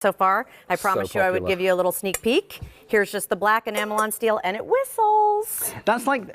So far, I promised you I would give you a little sneak peek. Here's just the black enamel on steel, and it whistles. That's like,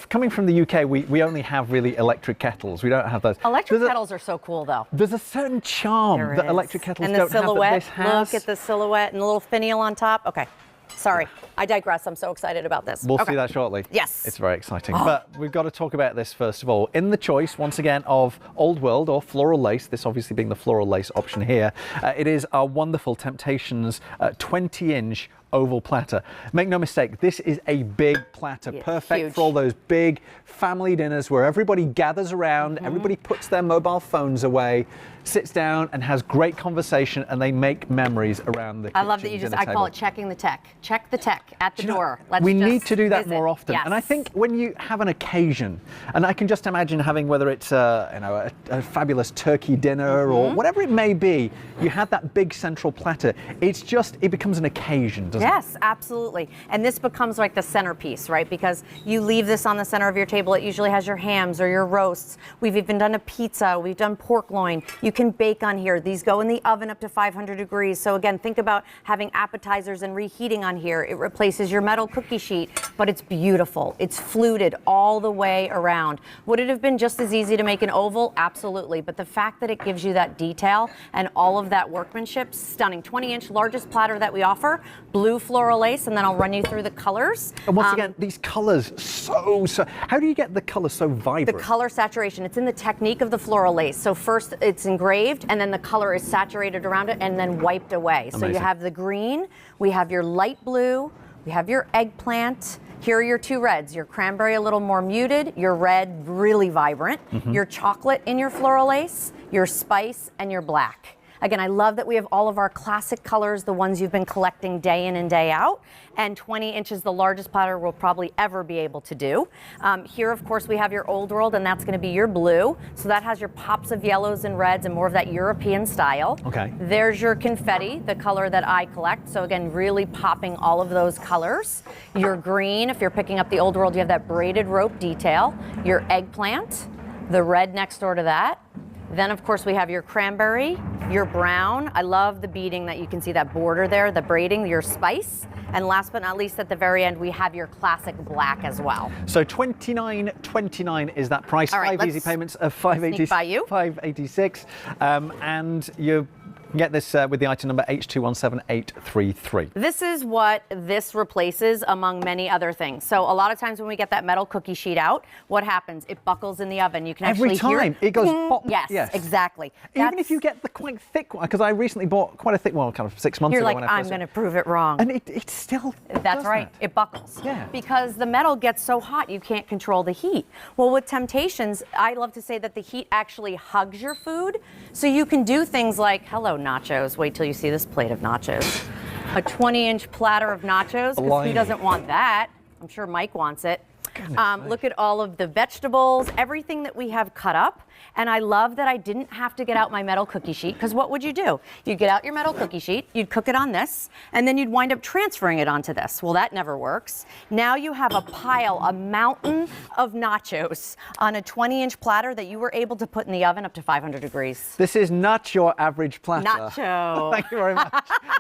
coming from the UK, we only have really electric kettles. We don't have those. Electric kettles are so cool, though. There's a certain charm that electric kettles don't have that this has. Look at the silhouette and the little finial on top. Okay. Sorry, I digress. I'm so excited about this. We'll see that shortly. Yes. It's very exciting. But we've got to talk about this first of all. In the choice, once again, of Old World or Floral Lace, this obviously being the Floral Lace option here, it is our wonderful Temp-tations 20-inch oval platter. Make no mistake, this is a big platter, perfect for all those big family dinners where everybody gathers around, everybody puts their mobile phones away, sits down and has great conversation, and they make memories around the kitchen. I love that you just, I call it checking the tech. Check the tech at the door. We need to do that more often. Yes. And I think when you have an occasion, and I can just imagine having, whether it's a fabulous turkey dinner or whatever it may be, you have that big central platter. It's just, it becomes an occasion, doesn't it? Yes, absolutely. And this becomes like the centerpiece, right? Because you leave this on the center of your table. It usually has your hams or your roasts. We've even done a pizza. We've done pork loin. You can bake on here. These go in the oven up to 500 degrees. So again, think about having appetizers and reheating on here. It replaces your metal cookie sheet, but it's beautiful. It's fluted all the way around. Would it have been just as easy to make an oval? Absolutely. But the fact that it gives you that detail and all of that workmanship, stunning. 20-inch largest platter that we offer, blue floral lace, and then I'll run you through the colors. And once again, these colors, so, how do you get the color so vibrant? The color saturation, it's in the technique of the floral lace. So first it's engraved, and then the color is saturated around it and then wiped away. Amazing. So you have the green, we have your light blue, we have your eggplant. Here are your two reds, your cranberry a little more muted, your red really vibrant, your chocolate in your floral lace, your spice, and your black. Again, I love that we have all of our classic colors, the ones you've been collecting day in and day out, and 20 inches, the largest platter we'll probably ever be able to do. Here, of course, we have your Old World, and that's gonna be your blue. So that has your pops of yellows and reds and more of that European style. Okay. There's your confetti, the color that I collect. So again, really popping all of those colors. Your green, if you're picking up the Old World, you have that braided rope detail. Your eggplant, the red next door to that. Then, of course, we have your cranberry, your brown. I love the beading that you can see, that border there, the braiding, your spice. And last but not least, at the very end, we have your classic black as well. So $29.29 is that price. All right, 5 easy payments of $586. And you get this with the item number H217833. This is what this replaces among many other things. So a lot of times when we get that metal cookie sheet out, what happens? It buckles in the oven. You can actually hear it. It goes pop. Yes, exactly. Even if you get the quite thick one, because I recently bought quite a thick one, kind of 6 months ago. You're like, I'm going to prove it wrong. And it still That's right. It buckles. Yeah. Because the metal gets so hot, you can't control the heat. Well, with Temp-tations, I love to say that the heat actually hugs your food. So you can do things like, hello, nachos. Wait till you see this plate of nachos. A 20-inch platter of nachos, because who doesn't want that? I'm sure Mike wants it. Look at all of the vegetables, everything that we have cut up. And I love that I didn't have to get out my metal cookie sheet, because what would you do? You'd get out your metal cookie sheet, you'd cook it on this, and then you'd wind up transferring it onto this. Well, that never works. Now you have a pile, a mountain of nachos on a 20-inch platter that you were able to put in the oven up to 500 degrees. This is not your average platter. Nacho. Thank you very much.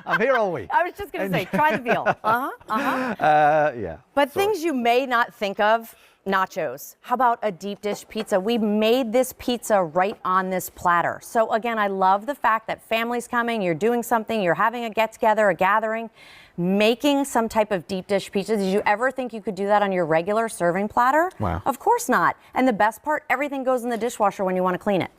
I'm here all week. I was just going to say, try the veal. Yeah. But things you may not think of, nachos. How about a deep dish pizza? We made this pizza right on this platter. So again, I love the fact that family's coming, you're doing something, you're having a get-together, a gathering, making some type of deep dish pizza. Did you ever think you could do that on your regular serving platter? Wow. Of course not. And the best part, everything goes in the dishwasher when you want to clean it.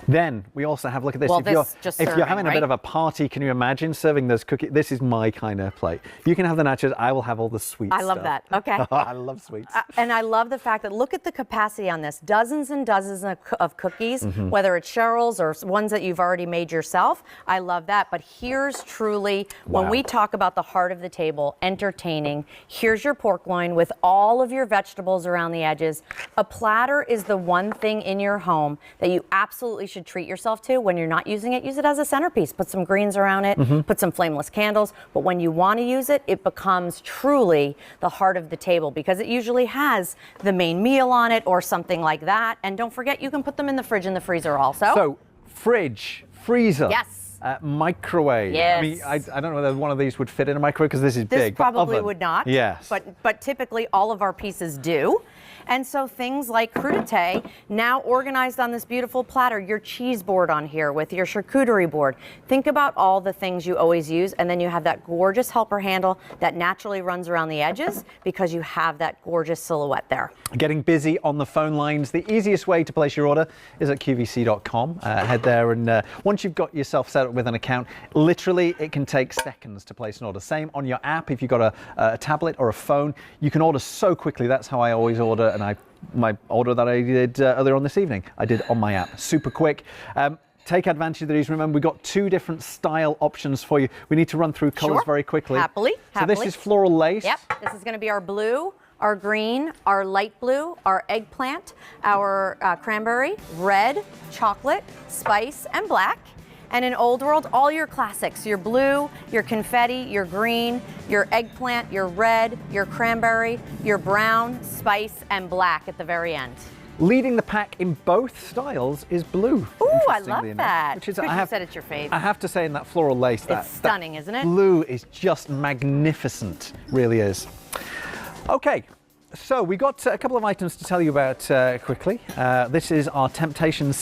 Then we also have, look at this. Well, if you're having a bit of a party, can you imagine serving those cookies? This is my kind of plate. You can have the nachos. I will have all the sweet stuff. I love that. Okay. I love sweets. And I love the fact that, look at the capacity on this. Dozens and dozens of cookies, whether it's Cheryl's or ones that you've already made yourself. I love that. But here's truly, when we talk about the heart of the table, entertaining, here's your pork loin with all of your vegetables around the edges. A platter is the one thing in your home that you absolutely should treat yourself to. When you're not using it, use it as a centerpiece. Put some greens around it, put some flameless candles. But when you want to use it, it becomes truly the heart of the table, because it usually has the main meal on it or something like that. And don't forget, you can put them in the fridge and the freezer also. So, fridge, freezer. Yes. Microwave. Yes. I mean, I don't know whether one of these would fit in a microwave because this is This big. probably but oven. would not. Yes. But typically all of our pieces do. And so things like crudité, now organized on this beautiful platter, your cheese board on here with your charcuterie board. Think about all the things you always use, and then you have that gorgeous helper handle that naturally runs around the edges because you have that gorgeous silhouette there. Getting busy on the phone lines. The easiest way to place your order is at qvc.com. Head there, and once you've got yourself set up with an account, literally it can take seconds to place an order. Same on your app. If you've got a tablet or a phone, you can order so quickly. That's how I always order, and my order that I did earlier on this evening, I did on my app. Super quick. Take advantage of these. Remember, we've got 2 different style options for you. We need to run through colours very quickly. Happily. So this is floral lace. Yep, this is going to be our blue, our green, our light blue, our eggplant, our cranberry, red, chocolate, spice, and black. And in Old World, all your classics, your blue, your confetti, your green, your eggplant, your red, your cranberry, your brown, spice, and black at the very end. Leading the pack in both styles is blue. Ooh, I love interestingly enough, that. Which is, Chris, I you have, said it's your fave. I have to say, in that floral lace, It's stunning, isn't it? Blue is just magnificent, really is. Okay, so we got a couple of items to tell you about quickly. This is our Temp-tations